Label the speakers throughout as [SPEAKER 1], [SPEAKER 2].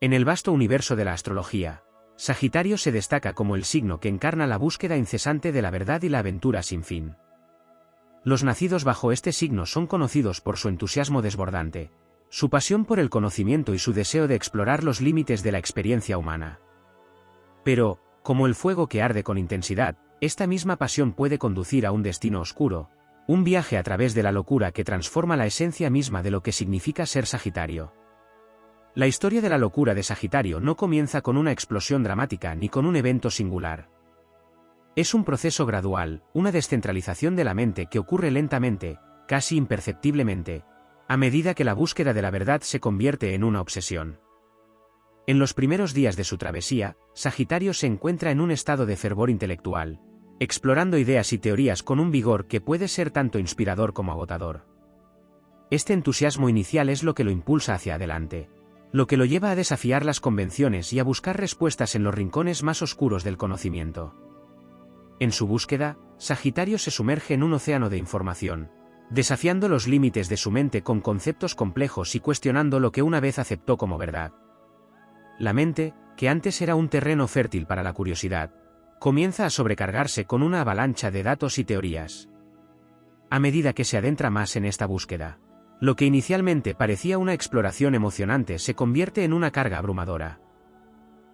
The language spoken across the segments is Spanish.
[SPEAKER 1] En el vasto universo de la astrología, Sagitario se destaca como el signo que encarna la búsqueda incesante de la verdad y la aventura sin fin. Los nacidos bajo este signo son conocidos por su entusiasmo desbordante, su pasión por el conocimiento y su deseo de explorar los límites de la experiencia humana. Pero, como el fuego que arde con intensidad, esta misma pasión puede conducir a un destino oscuro, un viaje a través de la locura que transforma la esencia misma de lo que significa ser Sagitario. La historia de la locura de Sagitario no comienza con una explosión dramática ni con un evento singular. Es un proceso gradual, una descentralización de la mente que ocurre lentamente, casi imperceptiblemente, a medida que la búsqueda de la verdad se convierte en una obsesión. En los primeros días de su travesía, Sagitario se encuentra en un estado de fervor intelectual, explorando ideas y teorías con un vigor que puede ser tanto inspirador como agotador. Este entusiasmo inicial es lo que lo impulsa hacia adelante, lo que lo lleva a desafiar las convenciones y a buscar respuestas en los rincones más oscuros del conocimiento. En su búsqueda, Sagitario se sumerge en un océano de información, desafiando los límites de su mente con conceptos complejos y cuestionando lo que una vez aceptó como verdad. La mente, que antes era un terreno fértil para la curiosidad, comienza a sobrecargarse con una avalancha de datos y teorías. A medida que se adentra más en esta búsqueda, lo que inicialmente parecía una exploración emocionante se convierte en una carga abrumadora.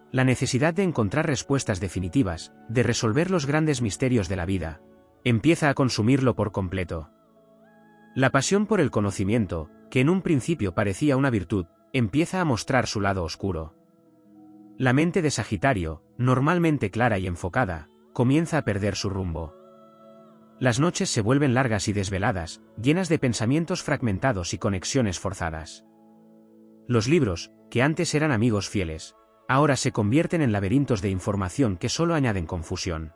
[SPEAKER 1] La necesidad de encontrar respuestas definitivas, de resolver los grandes misterios de la vida, empieza a consumirlo por completo. La pasión por el conocimiento, que en un principio parecía una virtud, empieza a mostrar su lado oscuro. La mente de Sagitario, normalmente clara y enfocada, comienza a perder su rumbo. Las noches se vuelven largas y desveladas, llenas de pensamientos fragmentados y conexiones forzadas. Los libros, que antes eran amigos fieles, ahora se convierten en laberintos de información que solo añaden confusión.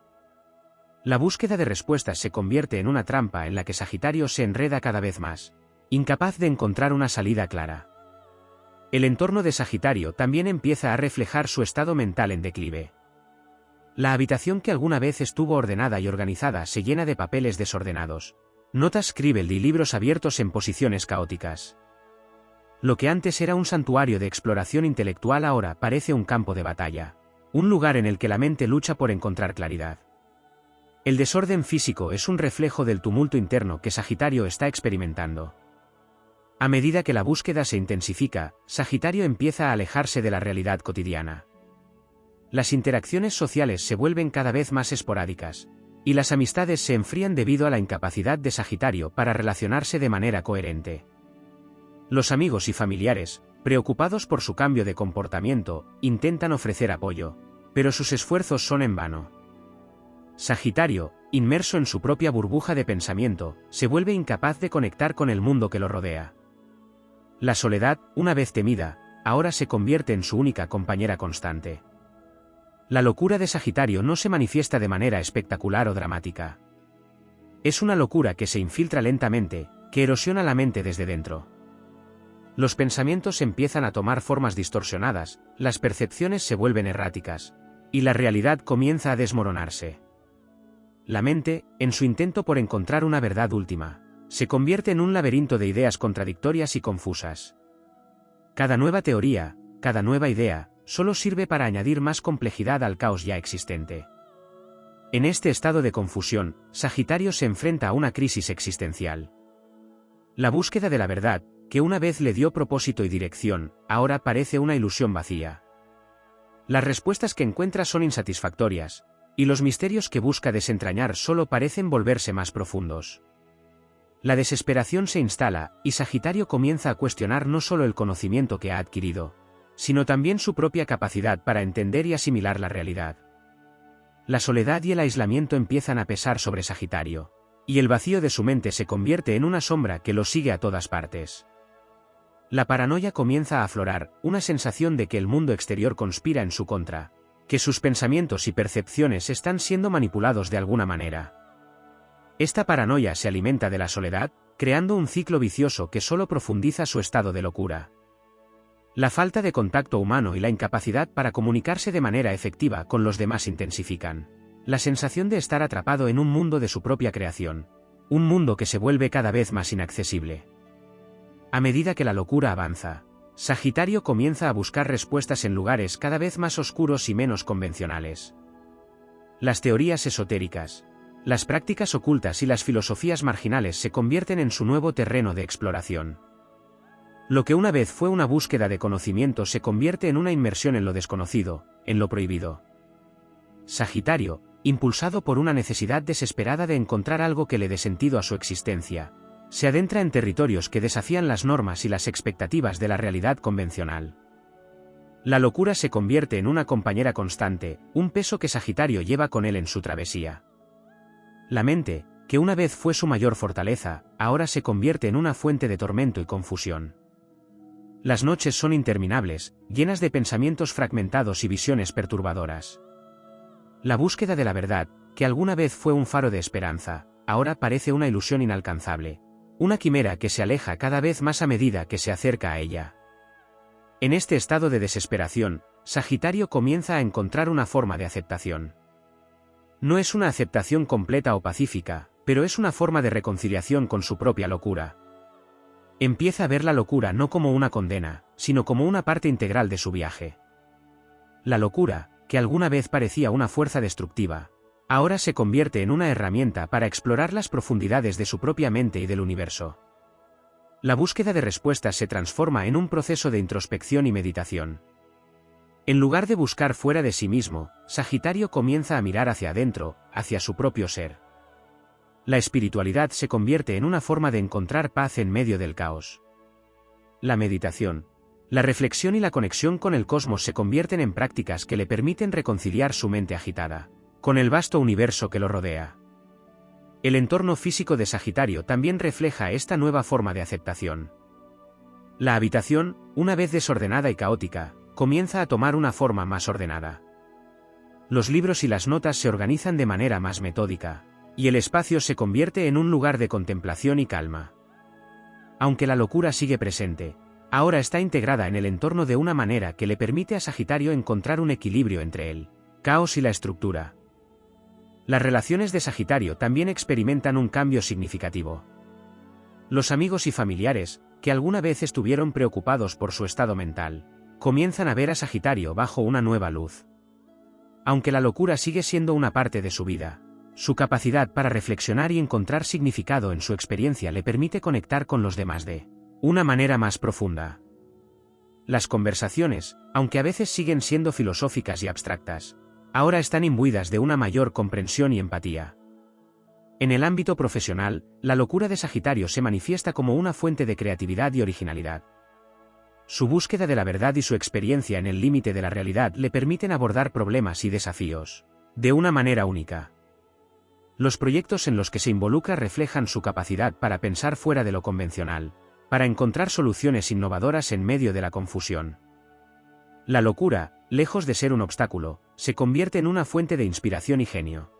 [SPEAKER 1] La búsqueda de respuestas se convierte en una trampa en la que Sagitario se enreda cada vez más, incapaz de encontrar una salida clara. El entorno de Sagitario también empieza a reflejar su estado mental en declive. La habitación que alguna vez estuvo ordenada y organizada se llena de papeles desordenados, notas Scribble y libros abiertos en posiciones caóticas. Lo que antes era un santuario de exploración intelectual ahora parece un campo de batalla, un lugar en el que la mente lucha por encontrar claridad. El desorden físico es un reflejo del tumulto interno que Sagitario está experimentando. A medida que la búsqueda se intensifica, Sagitario empieza a alejarse de la realidad cotidiana. Las interacciones sociales se vuelven cada vez más esporádicas, y las amistades se enfrían debido a la incapacidad de Sagitario para relacionarse de manera coherente. Los amigos y familiares, preocupados por su cambio de comportamiento, intentan ofrecer apoyo, pero sus esfuerzos son en vano. Sagitario, inmerso en su propia burbuja de pensamiento, se vuelve incapaz de conectar con el mundo que lo rodea. La soledad, una vez temida, ahora se convierte en su única compañera constante. La locura de Sagitario no se manifiesta de manera espectacular o dramática. Es una locura que se infiltra lentamente, que erosiona la mente desde dentro. Los pensamientos empiezan a tomar formas distorsionadas, las percepciones se vuelven erráticas, y la realidad comienza a desmoronarse. La mente, en su intento por encontrar una verdad última, se convierte en un laberinto de ideas contradictorias y confusas. Cada nueva teoría, cada nueva idea, solo sirve para añadir más complejidad al caos ya existente. En este estado de confusión, Sagitario se enfrenta a una crisis existencial. La búsqueda de la verdad, que una vez le dio propósito y dirección, ahora parece una ilusión vacía. Las respuestas que encuentra son insatisfactorias, y los misterios que busca desentrañar solo parecen volverse más profundos. La desesperación se instala, y Sagitario comienza a cuestionar no solo el conocimiento que ha adquirido, sino también su propia capacidad para entender y asimilar la realidad. La soledad y el aislamiento empiezan a pesar sobre Sagitario, y el vacío de su mente se convierte en una sombra que lo sigue a todas partes. La paranoia comienza a aflorar, una sensación de que el mundo exterior conspira en su contra, que sus pensamientos y percepciones están siendo manipulados de alguna manera. Esta paranoia se alimenta de la soledad, creando un ciclo vicioso que solo profundiza su estado de locura. La falta de contacto humano y la incapacidad para comunicarse de manera efectiva con los demás intensifican la sensación de estar atrapado en un mundo de su propia creación, un mundo que se vuelve cada vez más inaccesible. A medida que la locura avanza, Sagitario comienza a buscar respuestas en lugares cada vez más oscuros y menos convencionales. Las teorías esotéricas, las prácticas ocultas y las filosofías marginales se convierten en su nuevo terreno de exploración. Lo que una vez fue una búsqueda de conocimiento se convierte en una inmersión en lo desconocido, en lo prohibido. Sagitario, impulsado por una necesidad desesperada de encontrar algo que le dé sentido a su existencia, se adentra en territorios que desafían las normas y las expectativas de la realidad convencional. La locura se convierte en una compañera constante, un peso que Sagitario lleva con él en su travesía. La mente, que una vez fue su mayor fortaleza, ahora se convierte en una fuente de tormento y confusión. Las noches son interminables, llenas de pensamientos fragmentados y visiones perturbadoras. La búsqueda de la verdad, que alguna vez fue un faro de esperanza, ahora parece una ilusión inalcanzable, una quimera que se aleja cada vez más a medida que se acerca a ella. En este estado de desesperación, Sagitario comienza a encontrar una forma de aceptación. No es una aceptación completa o pacífica, pero es una forma de reconciliación con su propia locura. Empieza a ver la locura no como una condena, sino como una parte integral de su viaje. La locura, que alguna vez parecía una fuerza destructiva, ahora se convierte en una herramienta para explorar las profundidades de su propia mente y del universo. La búsqueda de respuestas se transforma en un proceso de introspección y meditación. En lugar de buscar fuera de sí mismo, Sagitario comienza a mirar hacia adentro, hacia su propio ser. La espiritualidad se convierte en una forma de encontrar paz en medio del caos. La meditación, la reflexión y la conexión con el cosmos se convierten en prácticas que le permiten reconciliar su mente agitada con el vasto universo que lo rodea. El entorno físico de Sagitario también refleja esta nueva forma de aceptación. La habitación, una vez desordenada y caótica, comienza a tomar una forma más ordenada. Los libros y las notas se organizan de manera más metódica, y el espacio se convierte en un lugar de contemplación y calma. Aunque la locura sigue presente, ahora está integrada en el entorno de una manera que le permite a Sagitario encontrar un equilibrio entre el caos y la estructura. Las relaciones de Sagitario también experimentan un cambio significativo. Los amigos y familiares, que alguna vez estuvieron preocupados por su estado mental, comienzan a ver a Sagitario bajo una nueva luz. Aunque la locura sigue siendo una parte de su vida, su capacidad para reflexionar y encontrar significado en su experiencia le permite conectar con los demás de una manera más profunda. Las conversaciones, aunque a veces siguen siendo filosóficas y abstractas, ahora están imbuidas de una mayor comprensión y empatía. En el ámbito profesional, la locura de Sagitario se manifiesta como una fuente de creatividad y originalidad. Su búsqueda de la verdad y su experiencia en el límite de la realidad le permiten abordar problemas y desafíos de una manera única. Los proyectos en los que se involucra reflejan su capacidad para pensar fuera de lo convencional, para encontrar soluciones innovadoras en medio de la confusión. La locura, lejos de ser un obstáculo, se convierte en una fuente de inspiración y genio.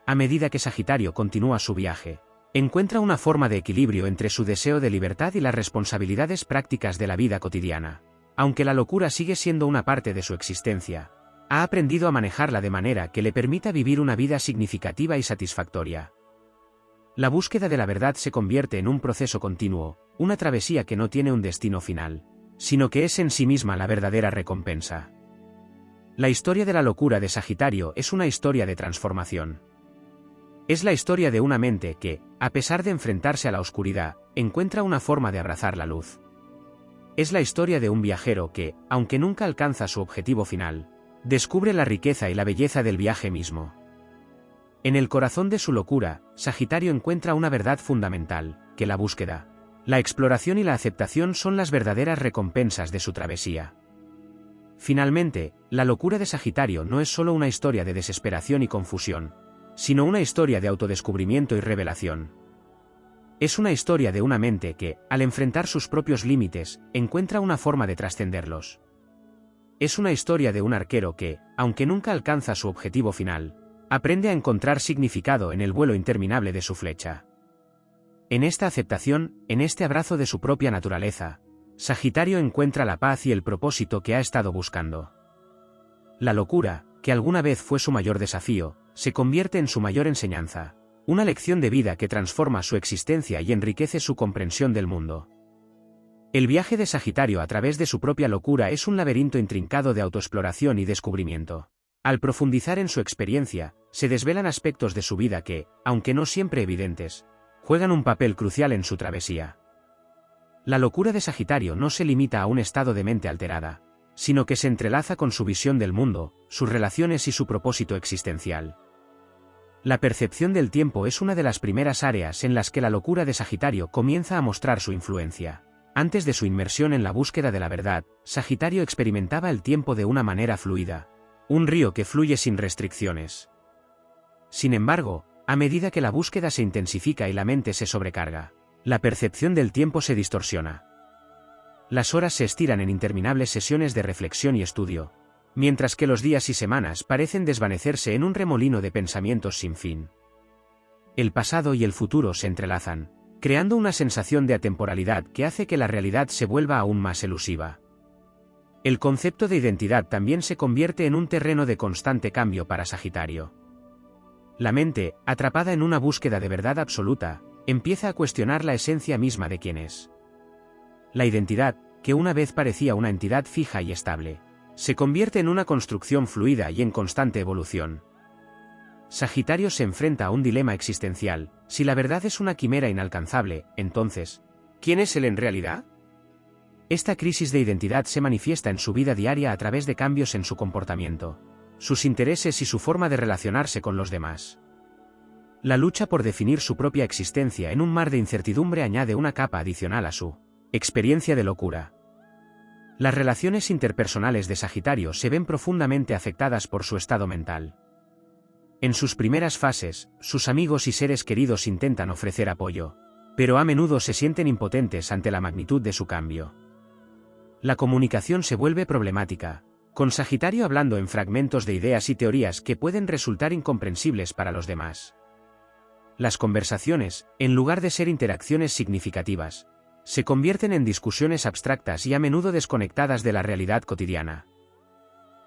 [SPEAKER 1] A medida que Sagitario continúa su viaje, encuentra una forma de equilibrio entre su deseo de libertad y las responsabilidades prácticas de la vida cotidiana. Aunque la locura sigue siendo una parte de su existencia, ha aprendido a manejarla de manera que le permita vivir una vida significativa y satisfactoria. La búsqueda de la verdad se convierte en un proceso continuo, una travesía que no tiene un destino final, sino que es en sí misma la verdadera recompensa. La historia de la locura de Sagitario es una historia de transformación. Es la historia de una mente que, a pesar de enfrentarse a la oscuridad, encuentra una forma de abrazar la luz. Es la historia de un viajero que, aunque nunca alcanza su objetivo final, descubre la riqueza y la belleza del viaje mismo. En el corazón de su locura, Sagitario encuentra una verdad fundamental, que la búsqueda, la exploración y la aceptación son las verdaderas recompensas de su travesía. Finalmente, la locura de Sagitario no es solo una historia de desesperación y confusión, sino una historia de autodescubrimiento y revelación. Es una historia de una mente que, al enfrentar sus propios límites, encuentra una forma de trascenderlos. Es una historia de un arquero que, aunque nunca alcanza su objetivo final, aprende a encontrar significado en el vuelo interminable de su flecha. En esta aceptación, en este abrazo de su propia naturaleza, Sagitario encuentra la paz y el propósito que ha estado buscando. La locura, que alguna vez fue su mayor desafío, se convierte en su mayor enseñanza, una lección de vida que transforma su existencia y enriquece su comprensión del mundo. El viaje de Sagitario a través de su propia locura es un laberinto intrincado de autoexploración y descubrimiento. Al profundizar en su experiencia, se desvelan aspectos de su vida que, aunque no siempre evidentes, juegan un papel crucial en su travesía. La locura de Sagitario no se limita a un estado de mente alterada, sino que se entrelaza con su visión del mundo, sus relaciones y su propósito existencial. La percepción del tiempo es una de las primeras áreas en las que la locura de Sagitario comienza a mostrar su influencia. Antes de su inmersión en la búsqueda de la verdad, Sagitario experimentaba el tiempo de una manera fluida, un río que fluye sin restricciones. Sin embargo, a medida que la búsqueda se intensifica y la mente se sobrecarga, la percepción del tiempo se distorsiona. Las horas se estiran en interminables sesiones de reflexión y estudio, mientras que los días y semanas parecen desvanecerse en un remolino de pensamientos sin fin. El pasado y el futuro se entrelazan, creando una sensación de atemporalidad que hace que la realidad se vuelva aún más elusiva. El concepto de identidad también se convierte en un terreno de constante cambio para Sagitario. La mente, atrapada en una búsqueda de verdad absoluta, empieza a cuestionar la esencia misma de quién es. La identidad, que una vez parecía una entidad fija y estable, se convierte en una construcción fluida y en constante evolución. Sagitario se enfrenta a un dilema existencial: si la verdad es una quimera inalcanzable, entonces, ¿quién es él en realidad? Esta crisis de identidad se manifiesta en su vida diaria a través de cambios en su comportamiento, sus intereses y su forma de relacionarse con los demás. La lucha por definir su propia existencia en un mar de incertidumbre añade una capa adicional a su experiencia de locura. Las relaciones interpersonales de Sagitario se ven profundamente afectadas por su estado mental. En sus primeras fases, sus amigos y seres queridos intentan ofrecer apoyo, pero a menudo se sienten impotentes ante la magnitud de su cambio. La comunicación se vuelve problemática, con Sagitario hablando en fragmentos de ideas y teorías que pueden resultar incomprensibles para los demás. Las conversaciones, en lugar de ser interacciones significativas, se convierten en discusiones abstractas y a menudo desconectadas de la realidad cotidiana.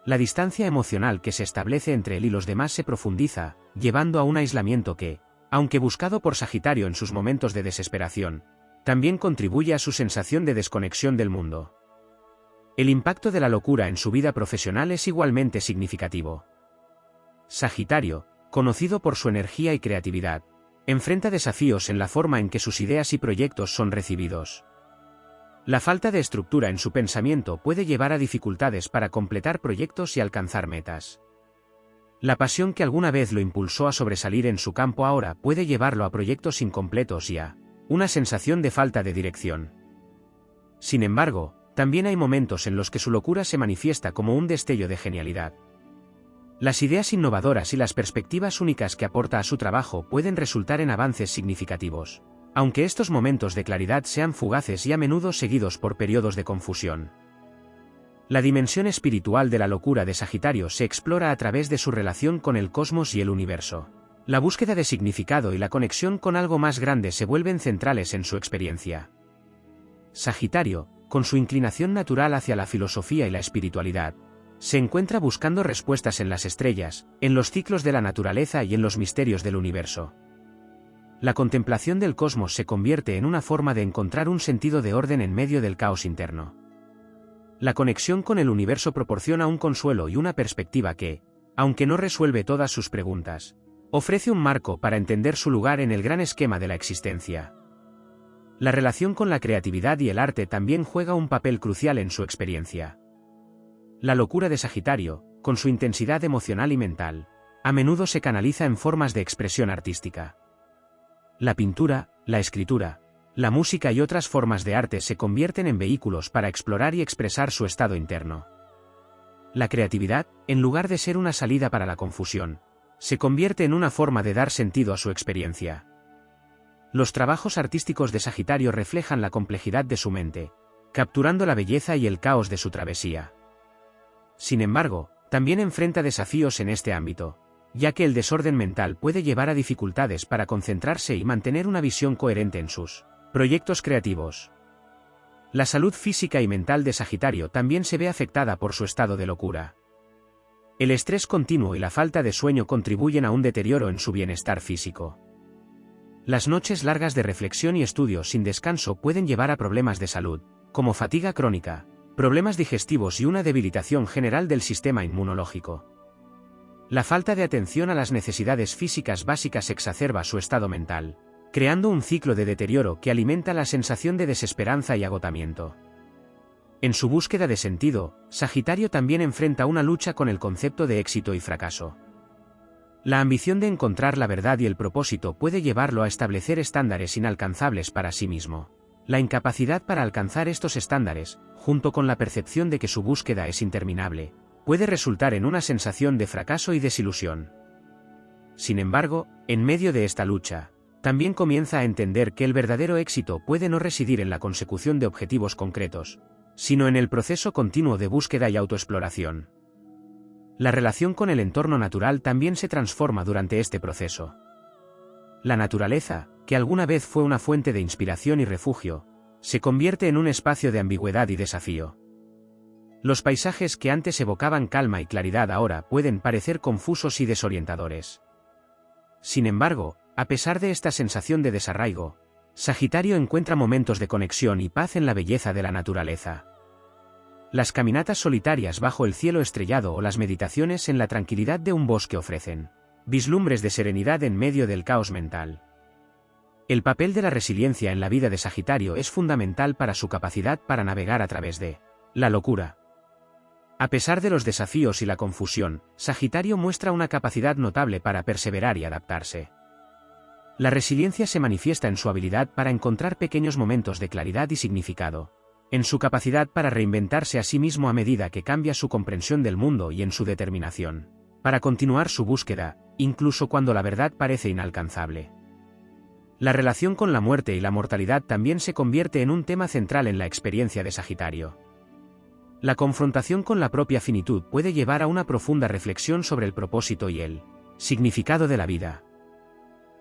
[SPEAKER 1] La distancia emocional que se establece entre él y los demás se profundiza, llevando a un aislamiento que, aunque buscado por Sagitario en sus momentos de desesperación, también contribuye a su sensación de desconexión del mundo. El impacto de la locura en su vida profesional es igualmente significativo. Sagitario, conocido por su energía y creatividad, enfrenta desafíos en la forma en que sus ideas y proyectos son recibidos. La falta de estructura en su pensamiento puede llevar a dificultades para completar proyectos y alcanzar metas. La pasión que alguna vez lo impulsó a sobresalir en su campo ahora puede llevarlo a proyectos incompletos y a una sensación de falta de dirección. Sin embargo, también hay momentos en los que su locura se manifiesta como un destello de genialidad. Las ideas innovadoras y las perspectivas únicas que aporta a su trabajo pueden resultar en avances significativos, aunque estos momentos de claridad sean fugaces y a menudo seguidos por periodos de confusión. La dimensión espiritual de la locura de Sagitario se explora a través de su relación con el cosmos y el universo. La búsqueda de significado y la conexión con algo más grande se vuelven centrales en su experiencia. Sagitario, con su inclinación natural hacia la filosofía y la espiritualidad, se encuentra buscando respuestas en las estrellas, en los ciclos de la naturaleza y en los misterios del universo. La contemplación del cosmos se convierte en una forma de encontrar un sentido de orden en medio del caos interno. La conexión con el universo proporciona un consuelo y una perspectiva que, aunque no resuelve todas sus preguntas, ofrece un marco para entender su lugar en el gran esquema de la existencia. La relación con la creatividad y el arte también juega un papel crucial en su experiencia. La locura de Sagitario, con su intensidad emocional y mental, a menudo se canaliza en formas de expresión artística. La pintura, la escritura, la música y otras formas de arte se convierten en vehículos para explorar y expresar su estado interno. La creatividad, en lugar de ser una salida para la confusión, se convierte en una forma de dar sentido a su experiencia. Los trabajos artísticos de Sagitario reflejan la complejidad de su mente, capturando la belleza y el caos de su travesía. Sin embargo, también enfrenta desafíos en este ámbito, ya que el desorden mental puede llevar a dificultades para concentrarse y mantener una visión coherente en sus proyectos creativos. La salud física y mental de Sagitario también se ve afectada por su estado de locura. El estrés continuo y la falta de sueño contribuyen a un deterioro en su bienestar físico. Las noches largas de reflexión y estudio sin descanso pueden llevar a problemas de salud, como fatiga crónica, problemas digestivos y una debilitación general del sistema inmunológico. La falta de atención a las necesidades físicas básicas exacerba su estado mental, creando un ciclo de deterioro que alimenta la sensación de desesperanza y agotamiento. En su búsqueda de sentido, Sagitario también enfrenta una lucha con el concepto de éxito y fracaso. La ambición de encontrar la verdad y el propósito puede llevarlo a establecer estándares inalcanzables para sí mismo. La incapacidad para alcanzar estos estándares, junto con la percepción de que su búsqueda es interminable, puede resultar en una sensación de fracaso y desilusión. Sin embargo, en medio de esta lucha, también comienza a entender que el verdadero éxito puede no residir en la consecución de objetivos concretos, sino en el proceso continuo de búsqueda y autoexploración. La relación con el entorno natural también se transforma durante este proceso. La naturaleza, que alguna vez fue una fuente de inspiración y refugio, se convierte en un espacio de ambigüedad y desafío. Los paisajes que antes evocaban calma y claridad ahora pueden parecer confusos y desorientadores. Sin embargo, a pesar de esta sensación de desarraigo, Sagitario encuentra momentos de conexión y paz en la belleza de la naturaleza. Las caminatas solitarias bajo el cielo estrellado o las meditaciones en la tranquilidad de un bosque ofrecen vislumbres de serenidad en medio del caos mental. El papel de la resiliencia en la vida de Sagitario es fundamental para su capacidad para navegar a través de la locura. A pesar de los desafíos y la confusión, Sagitario muestra una capacidad notable para perseverar y adaptarse. La resiliencia se manifiesta en su habilidad para encontrar pequeños momentos de claridad y significado, en su capacidad para reinventarse a sí mismo a medida que cambia su comprensión del mundo y en su determinación para continuar su búsqueda, incluso cuando la verdad parece inalcanzable. La relación con la muerte y la mortalidad también se convierte en un tema central en la experiencia de Sagitario. La confrontación con la propia finitud puede llevar a una profunda reflexión sobre el propósito y el significado de la vida.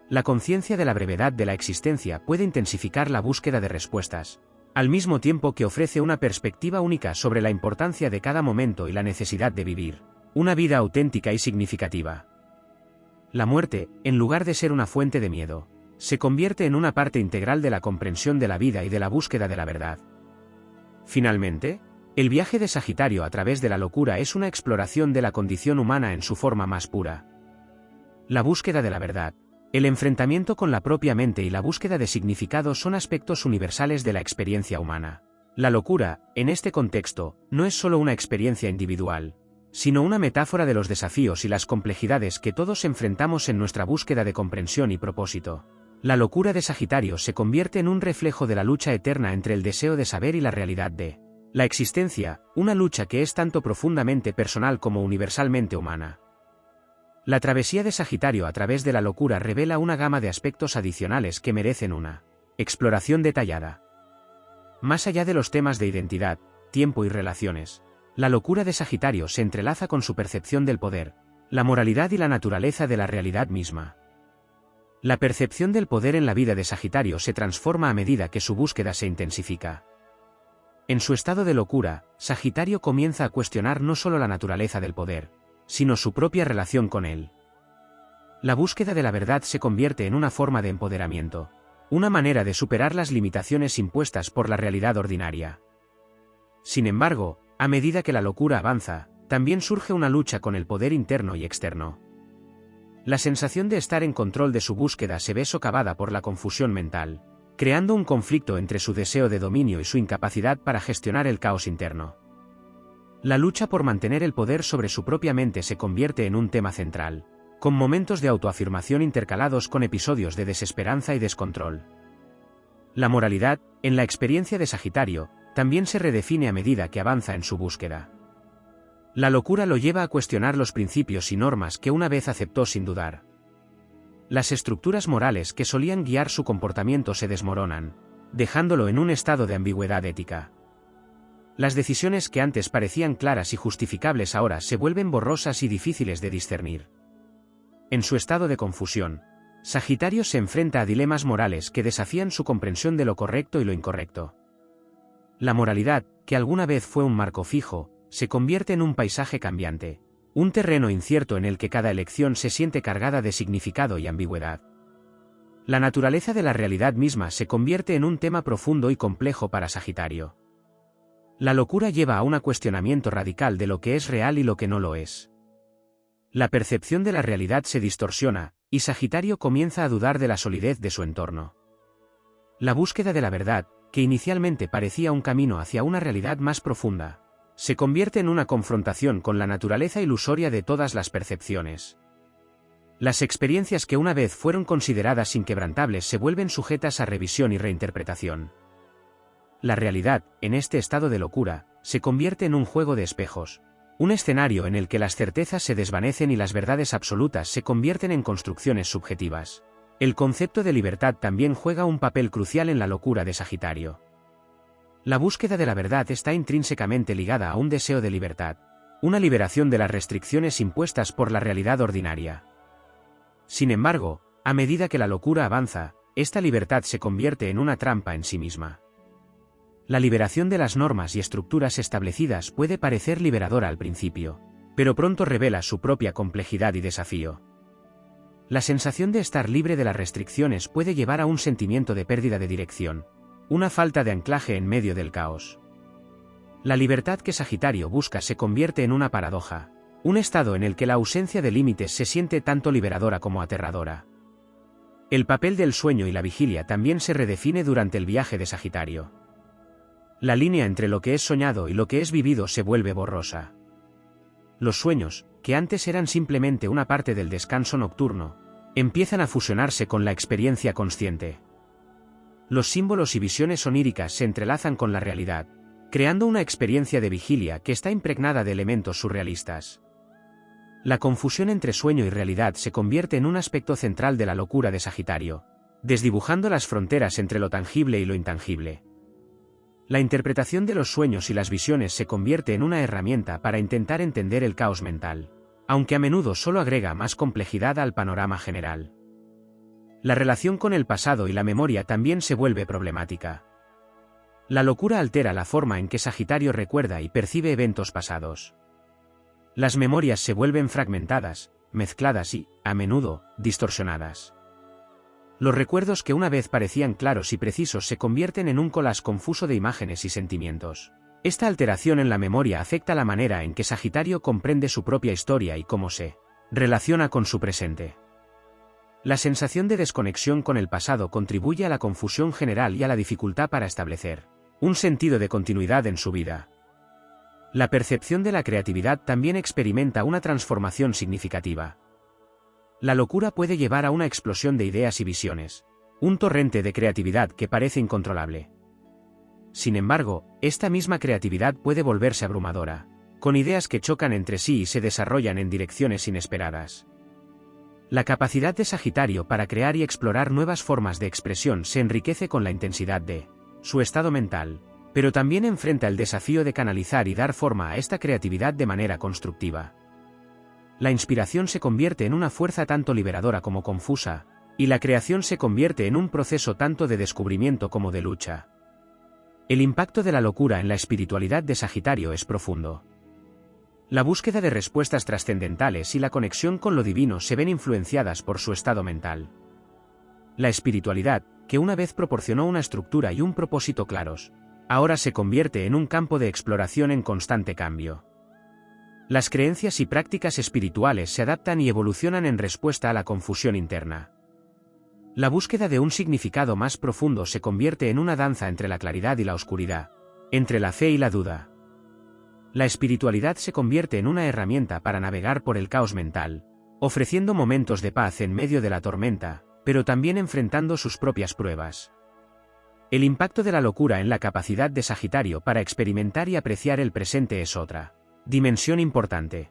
[SPEAKER 1] La conciencia de la brevedad de la existencia puede intensificar la búsqueda de respuestas, al mismo tiempo que ofrece una perspectiva única sobre la importancia de cada momento y la necesidad de vivir una vida auténtica y significativa. La muerte, en lugar de ser una fuente de miedo, se convierte en una parte integral de la comprensión de la vida y de la búsqueda de la verdad. Finalmente, el viaje de Sagitario a través de la locura es una exploración de la condición humana en su forma más pura. La búsqueda de la verdad, el enfrentamiento con la propia mente y la búsqueda de significado son aspectos universales de la experiencia humana. La locura, en este contexto, no es solo una experiencia individual, sino una metáfora de los desafíos y las complejidades que todos enfrentamos en nuestra búsqueda de comprensión y propósito. La locura de Sagitario se convierte en un reflejo de la lucha eterna entre el deseo de saber y la realidad de la existencia, una lucha que es tanto profundamente personal como universalmente humana. La travesía de Sagitario a través de la locura revela una gama de aspectos adicionales que merecen una exploración detallada. Más allá de los temas de identidad, tiempo y relaciones, la locura de Sagitario se entrelaza con su percepción del poder, la moralidad y la naturaleza de la realidad misma. La percepción del poder en la vida de Sagitario se transforma a medida que su búsqueda se intensifica. En su estado de locura, Sagitario comienza a cuestionar no solo la naturaleza del poder, sino su propia relación con él. La búsqueda de la verdad se convierte en una forma de empoderamiento, una manera de superar las limitaciones impuestas por la realidad ordinaria. Sin embargo, a medida que la locura avanza, también surge una lucha con el poder interno y externo. La sensación de estar en control de su búsqueda se ve socavada por la confusión mental, creando un conflicto entre su deseo de dominio y su incapacidad para gestionar el caos interno. La lucha por mantener el poder sobre su propia mente se convierte en un tema central, con momentos de autoafirmación intercalados con episodios de desesperanza y descontrol. La moralidad, en la experiencia de Sagitario, también se redefine a medida que avanza en su búsqueda. La locura lo lleva a cuestionar los principios y normas que una vez aceptó sin dudar. Las estructuras morales que solían guiar su comportamiento se desmoronan, dejándolo en un estado de ambigüedad ética. Las decisiones que antes parecían claras y justificables ahora se vuelven borrosas y difíciles de discernir. En su estado de confusión, Sagitario se enfrenta a dilemas morales que desafían su comprensión de lo correcto y lo incorrecto. La moralidad, que alguna vez fue un marco fijo, se convierte en un paisaje cambiante, un terreno incierto en el que cada elección se siente cargada de significado y ambigüedad. La naturaleza de la realidad misma se convierte en un tema profundo y complejo para Sagitario. La locura lleva a un cuestionamiento radical de lo que es real y lo que no lo es. La percepción de la realidad se distorsiona, y Sagitario comienza a dudar de la solidez de su entorno. La búsqueda de la verdad, que inicialmente parecía un camino hacia una realidad más profunda, se convierte en una confrontación con la naturaleza ilusoria de todas las percepciones. Las experiencias que una vez fueron consideradas inquebrantables se vuelven sujetas a revisión y reinterpretación. La realidad, en este estado de locura, se convierte en un juego de espejos, un escenario en el que las certezas se desvanecen y las verdades absolutas se convierten en construcciones subjetivas. El concepto de libertad también juega un papel crucial en la locura de Sagitario. La búsqueda de la verdad está intrínsecamente ligada a un deseo de libertad, una liberación de las restricciones impuestas por la realidad ordinaria. Sin embargo, a medida que la locura avanza, esta libertad se convierte en una trampa en sí misma. La liberación de las normas y estructuras establecidas puede parecer liberadora al principio, pero pronto revela su propia complejidad y desafío. La sensación de estar libre de las restricciones puede llevar a un sentimiento de pérdida de dirección, una falta de anclaje en medio del caos. La libertad que Sagitario busca se convierte en una paradoja, un estado en el que la ausencia de límites se siente tanto liberadora como aterradora. El papel del sueño y la vigilia también se redefine durante el viaje de Sagitario. La línea entre lo que es soñado y lo que es vivido se vuelve borrosa. Los sueños, que antes eran simplemente una parte del descanso nocturno, empiezan a fusionarse con la experiencia consciente. Los símbolos y visiones oníricas se entrelazan con la realidad, creando una experiencia de vigilia que está impregnada de elementos surrealistas. La confusión entre sueño y realidad se convierte en un aspecto central de la locura de Sagitario, desdibujando las fronteras entre lo tangible y lo intangible. La interpretación de los sueños y las visiones se convierte en una herramienta para intentar entender el caos mental, aunque a menudo solo agrega más complejidad al panorama general. La relación con el pasado y la memoria también se vuelve problemática. La locura altera la forma en que Sagitario recuerda y percibe eventos pasados. Las memorias se vuelven fragmentadas, mezcladas y, a menudo, distorsionadas. Los recuerdos que una vez parecían claros y precisos se convierten en un collage confuso de imágenes y sentimientos. Esta alteración en la memoria afecta la manera en que Sagitario comprende su propia historia y cómo se relaciona con su presente. La sensación de desconexión con el pasado contribuye a la confusión general y a la dificultad para establecer un sentido de continuidad en su vida. La percepción de la creatividad también experimenta una transformación significativa. La locura puede llevar a una explosión de ideas y visiones, un torrente de creatividad que parece incontrolable. Sin embargo, esta misma creatividad puede volverse abrumadora, con ideas que chocan entre sí y se desarrollan en direcciones inesperadas. La capacidad de Sagitario para crear y explorar nuevas formas de expresión se enriquece con la intensidad de su estado mental, pero también enfrenta el desafío de canalizar y dar forma a esta creatividad de manera constructiva. La inspiración se convierte en una fuerza tanto liberadora como confusa, y la creación se convierte en un proceso tanto de descubrimiento como de lucha. El impacto de la locura en la espiritualidad de Sagitario es profundo. La búsqueda de respuestas trascendentales y la conexión con lo divino se ven influenciadas por su estado mental. La espiritualidad, que una vez proporcionó una estructura y un propósito claros, ahora se convierte en un campo de exploración en constante cambio. Las creencias y prácticas espirituales se adaptan y evolucionan en respuesta a la confusión interna. La búsqueda de un significado más profundo se convierte en una danza entre la claridad y la oscuridad, entre la fe y la duda. La espiritualidad se convierte en una herramienta para navegar por el caos mental, ofreciendo momentos de paz en medio de la tormenta, pero también enfrentando sus propias pruebas. El impacto de la locura en la capacidad de Sagitario para experimentar y apreciar el presente es otra dimensión importante.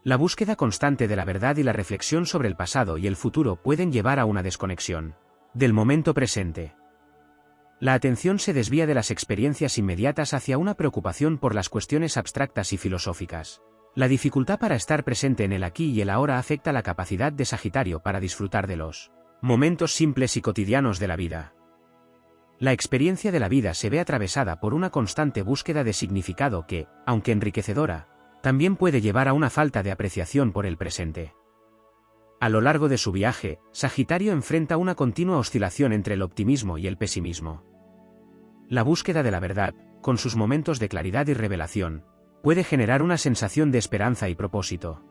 [SPEAKER 1] La búsqueda constante de la verdad y la reflexión sobre el pasado y el futuro pueden llevar a una desconexión del momento presente. La atención se desvía de las experiencias inmediatas hacia una preocupación por las cuestiones abstractas y filosóficas. La dificultad para estar presente en el aquí y el ahora afecta la capacidad de Sagitario para disfrutar de los momentos simples y cotidianos de la vida. La experiencia de la vida se ve atravesada por una constante búsqueda de significado que, aunque enriquecedora, también puede llevar a una falta de apreciación por el presente. A lo largo de su viaje, Sagitario enfrenta una continua oscilación entre el optimismo y el pesimismo. La búsqueda de la verdad, con sus momentos de claridad y revelación, puede generar una sensación de esperanza y propósito.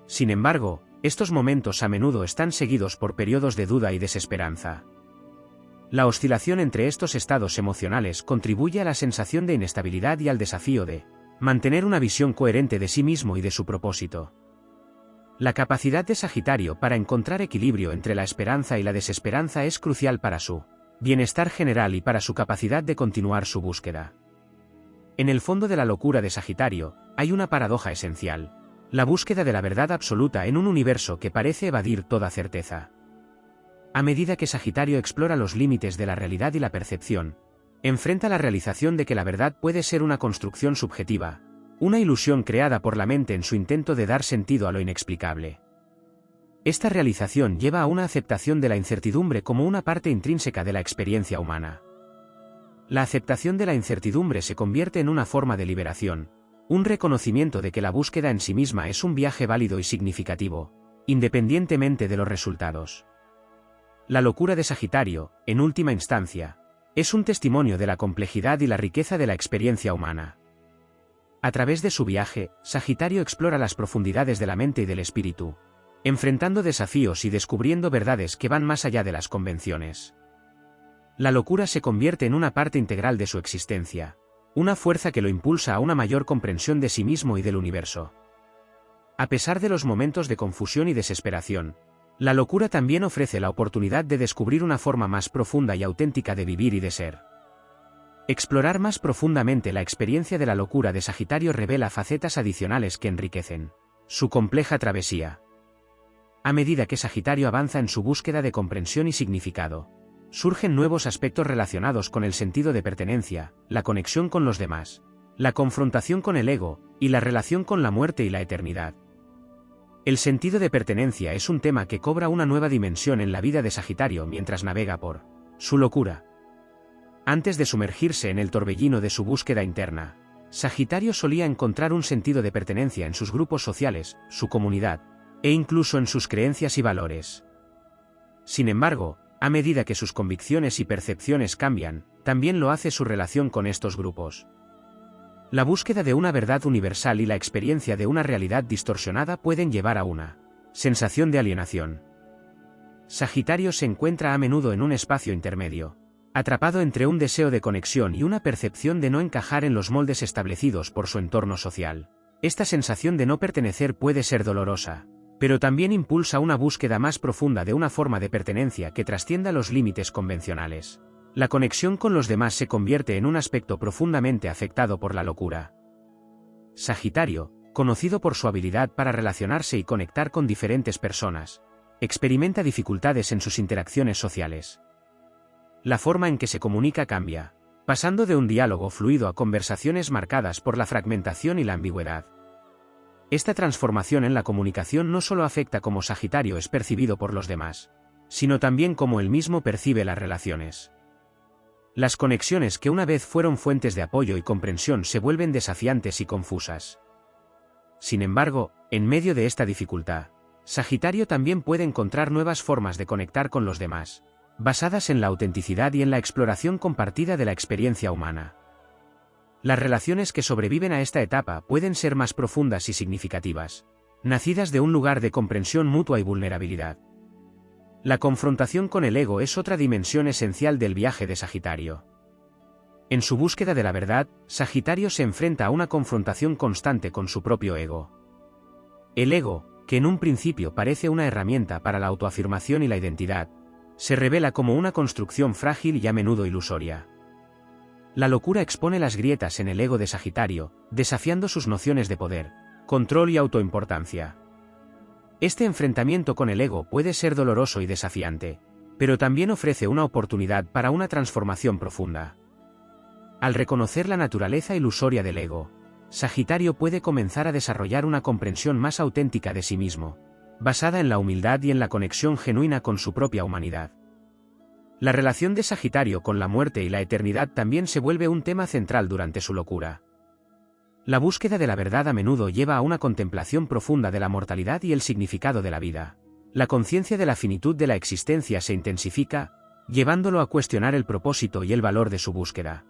[SPEAKER 1] Sin embargo, estos momentos a menudo están seguidos por periodos de duda y desesperanza. La oscilación entre estos estados emocionales contribuye a la sensación de inestabilidad y al desafío de mantener una visión coherente de sí mismo y de su propósito. La capacidad de Sagitario para encontrar equilibrio entre la esperanza y la desesperanza es crucial para su bienestar general y para su capacidad de continuar su búsqueda. En el fondo de la locura de Sagitario, hay una paradoja esencial: la búsqueda de la verdad absoluta en un universo que parece evadir toda certeza. A medida que Sagitario explora los límites de la realidad y la percepción, enfrenta la realización de que la verdad puede ser una construcción subjetiva, una ilusión creada por la mente en su intento de dar sentido a lo inexplicable. Esta realización lleva a una aceptación de la incertidumbre como una parte intrínseca de la experiencia humana. La aceptación de la incertidumbre se convierte en una forma de liberación, un reconocimiento de que la búsqueda en sí misma es un viaje válido y significativo, independientemente de los resultados. La locura de Sagitario, en última instancia, es un testimonio de la complejidad y la riqueza de la experiencia humana. A través de su viaje, Sagitario explora las profundidades de la mente y del espíritu, enfrentando desafíos y descubriendo verdades que van más allá de las convenciones. La locura se convierte en una parte integral de su existencia, una fuerza que lo impulsa a una mayor comprensión de sí mismo y del universo. A pesar de los momentos de confusión y desesperación, la locura también ofrece la oportunidad de descubrir una forma más profunda y auténtica de vivir y de ser. Explorar más profundamente la experiencia de la locura de Sagitario revela facetas adicionales que enriquecen su compleja travesía. A medida que Sagitario avanza en su búsqueda de comprensión y significado, surgen nuevos aspectos relacionados con el sentido de pertenencia, la conexión con los demás, la confrontación con el ego, y la relación con la muerte y la eternidad. El sentido de pertenencia es un tema que cobra una nueva dimensión en la vida de Sagitario mientras navega por su locura. Antes de sumergirse en el torbellino de su búsqueda interna, Sagitario solía encontrar un sentido de pertenencia en sus grupos sociales, su comunidad, e incluso en sus creencias y valores. Sin embargo, a medida que sus convicciones y percepciones cambian, también lo hace su relación con estos grupos. La búsqueda de una verdad universal y la experiencia de una realidad distorsionada pueden llevar a una sensación de alienación. Sagitario se encuentra a menudo en un espacio intermedio, atrapado entre un deseo de conexión y una percepción de no encajar en los moldes establecidos por su entorno social. Esta sensación de no pertenecer puede ser dolorosa, pero también impulsa una búsqueda más profunda de una forma de pertenencia que trascienda los límites convencionales. La conexión con los demás se convierte en un aspecto profundamente afectado por la locura. Sagitario, conocido por su habilidad para relacionarse y conectar con diferentes personas, experimenta dificultades en sus interacciones sociales. La forma en que se comunica cambia, pasando de un diálogo fluido a conversaciones marcadas por la fragmentación y la ambigüedad. Esta transformación en la comunicación no solo afecta cómo Sagitario es percibido por los demás, sino también cómo él mismo percibe las relaciones. Las conexiones que una vez fueron fuentes de apoyo y comprensión se vuelven desafiantes y confusas. Sin embargo, en medio de esta dificultad, Sagitario también puede encontrar nuevas formas de conectar con los demás, basadas en la autenticidad y en la exploración compartida de la experiencia humana. Las relaciones que sobreviven a esta etapa pueden ser más profundas y significativas, nacidas de un lugar de comprensión mutua y vulnerabilidad. La confrontación con el ego es otra dimensión esencial del viaje de Sagitario. En su búsqueda de la verdad, Sagitario se enfrenta a una confrontación constante con su propio ego. El ego, que en un principio parece una herramienta para la autoafirmación y la identidad, se revela como una construcción frágil y a menudo ilusoria. La locura expone las grietas en el ego de Sagitario, desafiando sus nociones de poder, control y autoimportancia. Este enfrentamiento con el ego puede ser doloroso y desafiante, pero también ofrece una oportunidad para una transformación profunda. Al reconocer la naturaleza ilusoria del ego, Sagitario puede comenzar a desarrollar una comprensión más auténtica de sí mismo, basada en la humildad y en la conexión genuina con su propia humanidad. La relación de Sagitario con la muerte y la eternidad también se vuelve un tema central durante su locura. La búsqueda de la verdad a menudo lleva a una contemplación profunda de la mortalidad y el significado de la vida. La conciencia de la finitud de la existencia se intensifica, llevándolo a cuestionar el propósito y el valor de su búsqueda.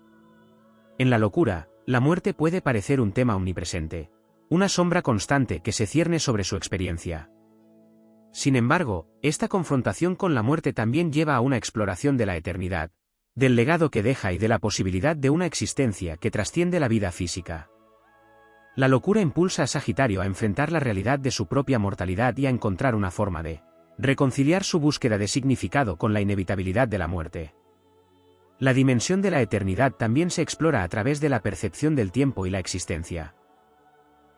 [SPEAKER 1] En la locura, la muerte puede parecer un tema omnipresente, una sombra constante que se cierne sobre su experiencia. Sin embargo, esta confrontación con la muerte también lleva a una exploración de la eternidad, del legado que deja y de la posibilidad de una existencia que trasciende la vida física. La locura impulsa a Sagitario a enfrentar la realidad de su propia mortalidad y a encontrar una forma de reconciliar su búsqueda de significado con la inevitabilidad de la muerte. La dimensión de la eternidad también se explora a través de la percepción del tiempo y la existencia.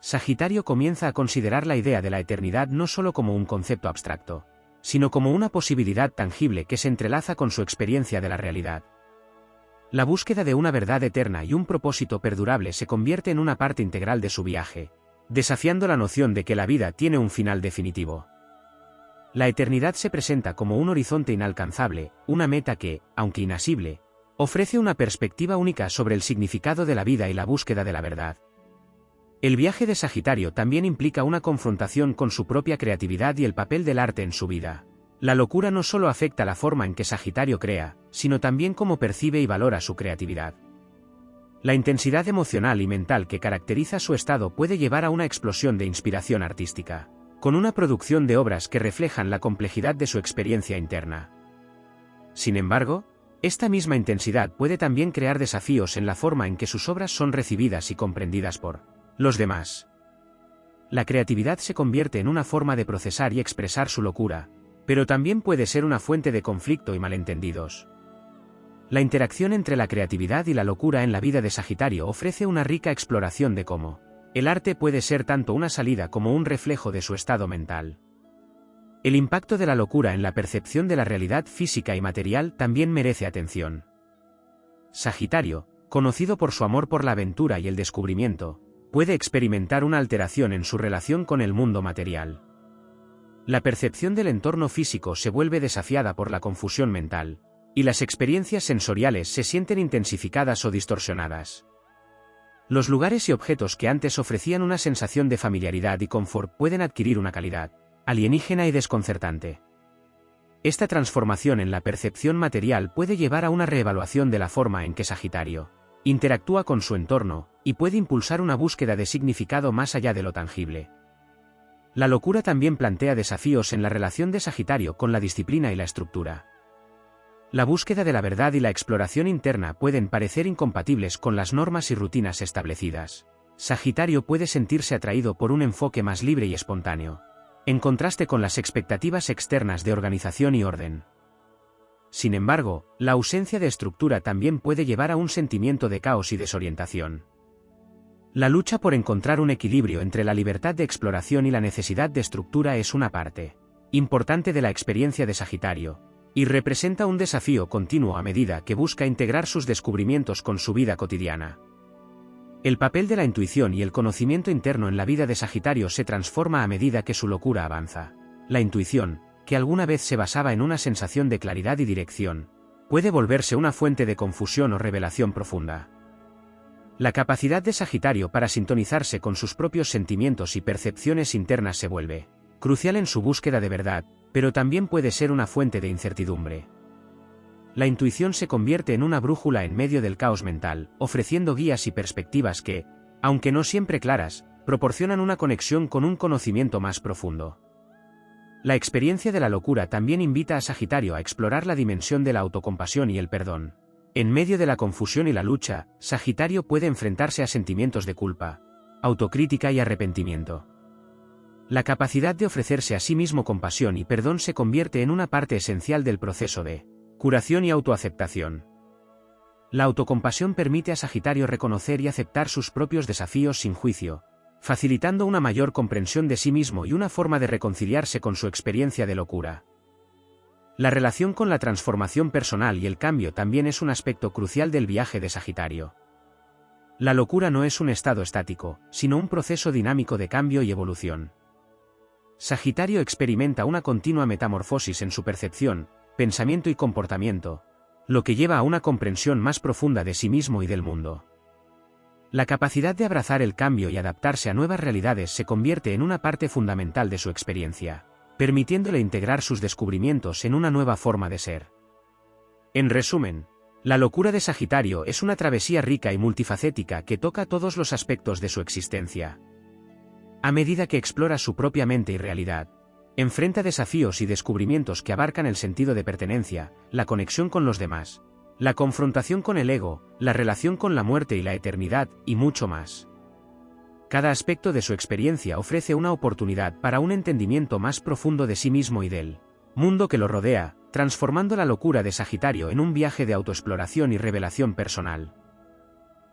[SPEAKER 1] Sagitario comienza a considerar la idea de la eternidad no solo como un concepto abstracto, sino como una posibilidad tangible que se entrelaza con su experiencia de la realidad. La búsqueda de una verdad eterna y un propósito perdurable se convierte en una parte integral de su viaje, desafiando la noción de que la vida tiene un final definitivo. La eternidad se presenta como un horizonte inalcanzable, una meta que, aunque inasible, ofrece una perspectiva única sobre el significado de la vida y la búsqueda de la verdad. El viaje de Sagitario también implica una confrontación con su propia creatividad y el papel del arte en su vida. La locura no solo afecta la forma en que Sagitario crea, sino también cómo percibe y valora su creatividad. La intensidad emocional y mental que caracteriza su estado puede llevar a una explosión de inspiración artística, con una producción de obras que reflejan la complejidad de su experiencia interna. Sin embargo, esta misma intensidad puede también crear desafíos en la forma en que sus obras son recibidas y comprendidas por los demás. La creatividad se convierte en una forma de procesar y expresar su locura, pero también puede ser una fuente de conflicto y malentendidos. La interacción entre la creatividad y la locura en la vida de Sagitario ofrece una rica exploración de cómo el arte puede ser tanto una salida como un reflejo de su estado mental. El impacto de la locura en la percepción de la realidad física y material también merece atención. Sagitario, conocido por su amor por la aventura y el descubrimiento, puede experimentar una alteración en su relación con el mundo material. La percepción del entorno físico se vuelve desafiada por la confusión mental, y las experiencias sensoriales se sienten intensificadas o distorsionadas. Los lugares y objetos que antes ofrecían una sensación de familiaridad y confort pueden adquirir una calidad alienígena y desconcertante. Esta transformación en la percepción material puede llevar a una reevaluación de la forma en que Sagitario interactúa con su entorno, y puede impulsar una búsqueda de significado más allá de lo tangible. La locura también plantea desafíos en la relación de Sagitario con la disciplina y la estructura. La búsqueda de la verdad y la exploración interna pueden parecer incompatibles con las normas y rutinas establecidas. Sagitario puede sentirse atraído por un enfoque más libre y espontáneo, en contraste con las expectativas externas de organización y orden. Sin embargo, la ausencia de estructura también puede llevar a un sentimiento de caos y desorientación. La lucha por encontrar un equilibrio entre la libertad de exploración y la necesidad de estructura es una parte importante de la experiencia de Sagitario, y representa un desafío continuo a medida que busca integrar sus descubrimientos con su vida cotidiana. El papel de la intuición y el conocimiento interno en la vida de Sagitario se transforma a medida que su locura avanza. La intuición, que alguna vez se basaba en una sensación de claridad y dirección, puede volverse una fuente de confusión o revelación profunda. La capacidad de Sagitario para sintonizarse con sus propios sentimientos y percepciones internas se vuelve crucial en su búsqueda de verdad, pero también puede ser una fuente de incertidumbre. La intuición se convierte en una brújula en medio del caos mental, ofreciendo guías y perspectivas que, aunque no siempre claras, proporcionan una conexión con un conocimiento más profundo. La experiencia de la locura también invita a Sagitario a explorar la dimensión de la autocompasión y el perdón. En medio de la confusión y la lucha, Sagitario puede enfrentarse a sentimientos de culpa, autocrítica y arrepentimiento. La capacidad de ofrecerse a sí mismo compasión y perdón se convierte en una parte esencial del proceso de curación y autoaceptación. La autocompasión permite a Sagitario reconocer y aceptar sus propios desafíos sin juicio, facilitando una mayor comprensión de sí mismo y una forma de reconciliarse con su experiencia de locura. La relación con la transformación personal y el cambio también es un aspecto crucial del viaje de Sagitario. La locura no es un estado estático, sino un proceso dinámico de cambio y evolución. Sagitario experimenta una continua metamorfosis en su percepción, pensamiento y comportamiento, lo que lleva a una comprensión más profunda de sí mismo y del mundo. La capacidad de abrazar el cambio y adaptarse a nuevas realidades se convierte en una parte fundamental de su experiencia, permitiéndole integrar sus descubrimientos en una nueva forma de ser. En resumen, La locura de Sagitario es una travesía rica y multifacética que toca todos los aspectos de su existencia. A medida que explora su propia mente y realidad, enfrenta desafíos y descubrimientos que abarcan el sentido de pertenencia, la conexión con los demás, la confrontación con el ego, la relación con la muerte y la eternidad, y mucho más. Cada aspecto de su experiencia ofrece una oportunidad para un entendimiento más profundo de sí mismo y del mundo que lo rodea, transformando la locura de Sagitario en un viaje de autoexploración y revelación personal.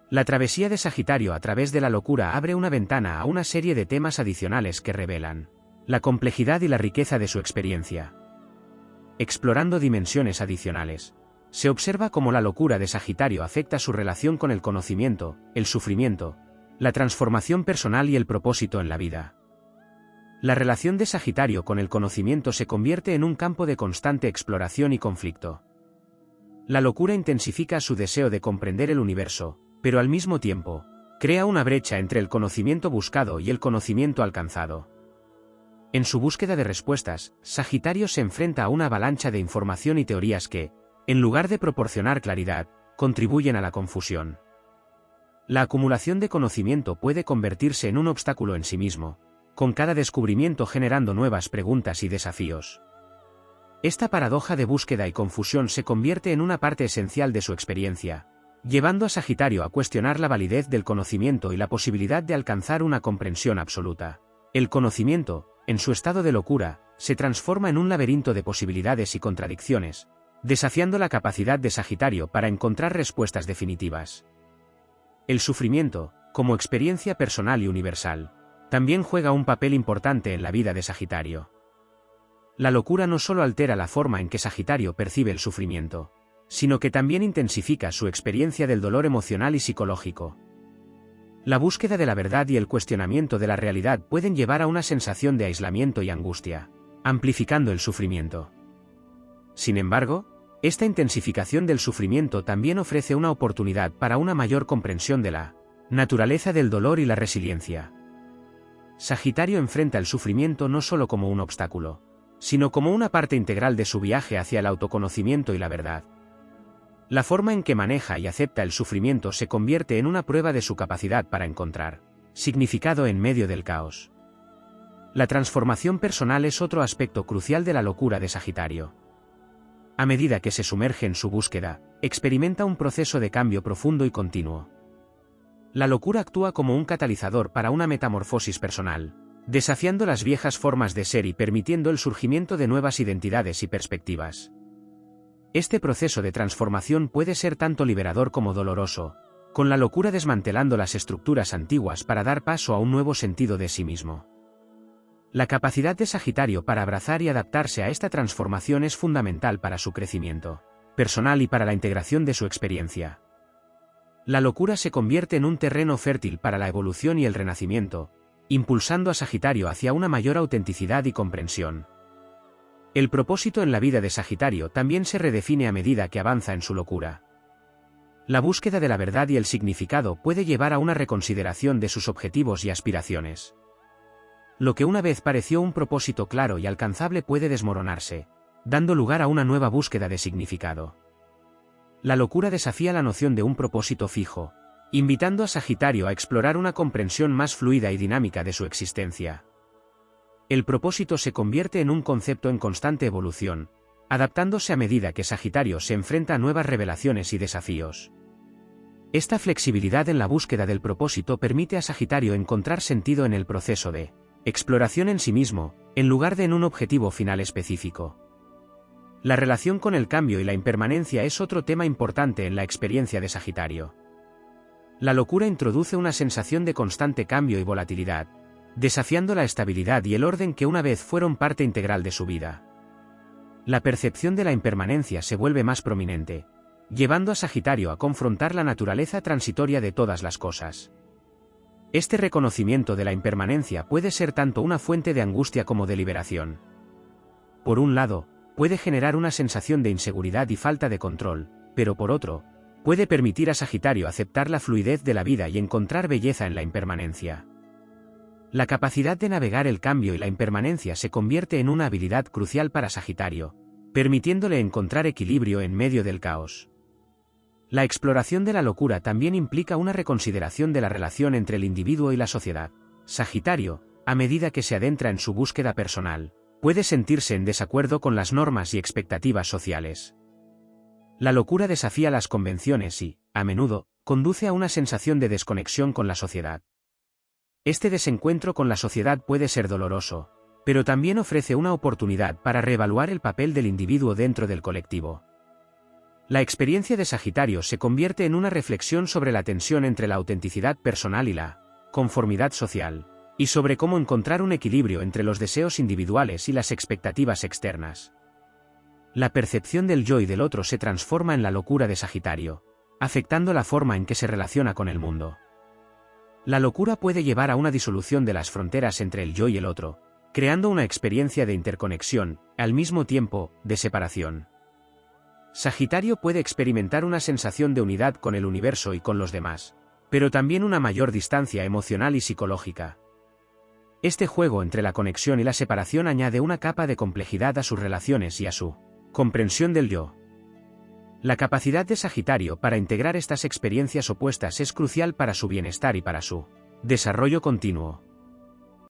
[SPEAKER 1] La travesía de Sagitario a través de la locura abre una ventana a una serie de temas adicionales que revelan la complejidad y la riqueza de su experiencia. Explorando dimensiones adicionales, se observa cómo la locura de Sagitario afecta su relación con el conocimiento, el sufrimiento, la transformación personal y el propósito en la vida. La relación de Sagitario con el conocimiento se convierte en un campo de constante exploración y conflicto. La locura intensifica su deseo de comprender el universo, pero al mismo tiempo, crea una brecha entre el conocimiento buscado y el conocimiento alcanzado. En su búsqueda de respuestas, Sagitario se enfrenta a una avalancha de información y teorías que, en lugar de proporcionar claridad, contribuyen a la confusión. La acumulación de conocimiento puede convertirse en un obstáculo en sí mismo, con cada descubrimiento generando nuevas preguntas y desafíos. Esta paradoja de búsqueda y confusión se convierte en una parte esencial de su experiencia, llevando a Sagitario a cuestionar la validez del conocimiento y la posibilidad de alcanzar una comprensión absoluta. El conocimiento, en su estado de locura, se transforma en un laberinto de posibilidades y contradicciones, desafiando la capacidad de Sagitario para encontrar respuestas definitivas. El sufrimiento, como experiencia personal y universal, también juega un papel importante en la vida de Sagitario. La locura no solo altera la forma en que Sagitario percibe el sufrimiento, sino que también intensifica su experiencia del dolor emocional y psicológico. La búsqueda de la verdad y el cuestionamiento de la realidad pueden llevar a una sensación de aislamiento y angustia, amplificando el sufrimiento. Sin embargo, esta intensificación del sufrimiento también ofrece una oportunidad para una mayor comprensión de la naturaleza del dolor y la resiliencia. Sagitario enfrenta el sufrimiento no solo como un obstáculo, sino como una parte integral de su viaje hacia el autoconocimiento y la verdad. La forma en que maneja y acepta el sufrimiento se convierte en una prueba de su capacidad para encontrar significado en medio del caos. La transformación personal es otro aspecto crucial de la locura de Sagitario. A medida que se sumerge en su búsqueda, experimenta un proceso de cambio profundo y continuo. La locura actúa como un catalizador para una metamorfosis personal, desafiando las viejas formas de ser y permitiendo el surgimiento de nuevas identidades y perspectivas. Este proceso de transformación puede ser tanto liberador como doloroso, con la locura desmantelando las estructuras antiguas para dar paso a un nuevo sentido de sí mismo. La capacidad de Sagitario para abrazar y adaptarse a esta transformación es fundamental para su crecimiento personal y para la integración de su experiencia. La locura se convierte en un terreno fértil para la evolución y el renacimiento, impulsando a Sagitario hacia una mayor autenticidad y comprensión. El propósito en la vida de Sagitario también se redefine a medida que avanza en su locura. La búsqueda de la verdad y el significado puede llevar a una reconsideración de sus objetivos y aspiraciones. Lo que una vez pareció un propósito claro y alcanzable puede desmoronarse, dando lugar a una nueva búsqueda de significado. La locura desafía la noción de un propósito fijo, invitando a Sagitario a explorar una comprensión más fluida y dinámica de su existencia. El propósito se convierte en un concepto en constante evolución, adaptándose a medida que Sagitario se enfrenta a nuevas revelaciones y desafíos. Esta flexibilidad en la búsqueda del propósito permite a Sagitario encontrar sentido en el proceso de exploración en sí mismo, en lugar de en un objetivo final específico. La relación con el cambio y la impermanencia es otro tema importante en la experiencia de Sagitario. La locura introduce una sensación de constante cambio y volatilidad, desafiando la estabilidad y el orden que una vez fueron parte integral de su vida. La percepción de la impermanencia se vuelve más prominente, llevando a Sagitario a confrontar la naturaleza transitoria de todas las cosas. Este reconocimiento de la impermanencia puede ser tanto una fuente de angustia como de liberación. Por un lado, puede generar una sensación de inseguridad y falta de control, pero por otro, puede permitir a Sagitario aceptar la fluidez de la vida y encontrar belleza en la impermanencia. La capacidad de navegar el cambio y la impermanencia se convierte en una habilidad crucial para Sagitario, permitiéndole encontrar equilibrio en medio del caos. La exploración de la locura también implica una reconsideración de la relación entre el individuo y la sociedad. Sagitario, a medida que se adentra en su búsqueda personal, puede sentirse en desacuerdo con las normas y expectativas sociales. La locura desafía las convenciones y, a menudo, conduce a una sensación de desconexión con la sociedad. Este desencuentro con la sociedad puede ser doloroso, pero también ofrece una oportunidad para reevaluar el papel del individuo dentro del colectivo. La experiencia de Sagitario se convierte en una reflexión sobre la tensión entre la autenticidad personal y la conformidad social, y sobre cómo encontrar un equilibrio entre los deseos individuales y las expectativas externas. La percepción del yo y del otro se transforma en la locura de Sagitario, afectando la forma en que se relaciona con el mundo. La locura puede llevar a una disolución de las fronteras entre el yo y el otro, creando una experiencia de interconexión, al mismo tiempo, de separación. Sagitario puede experimentar una sensación de unidad con el universo y con los demás, pero también una mayor distancia emocional y psicológica. Este juego entre la conexión y la separación añade una capa de complejidad a sus relaciones y a su comprensión del yo. La capacidad de Sagitario para integrar estas experiencias opuestas es crucial para su bienestar y para su desarrollo continuo.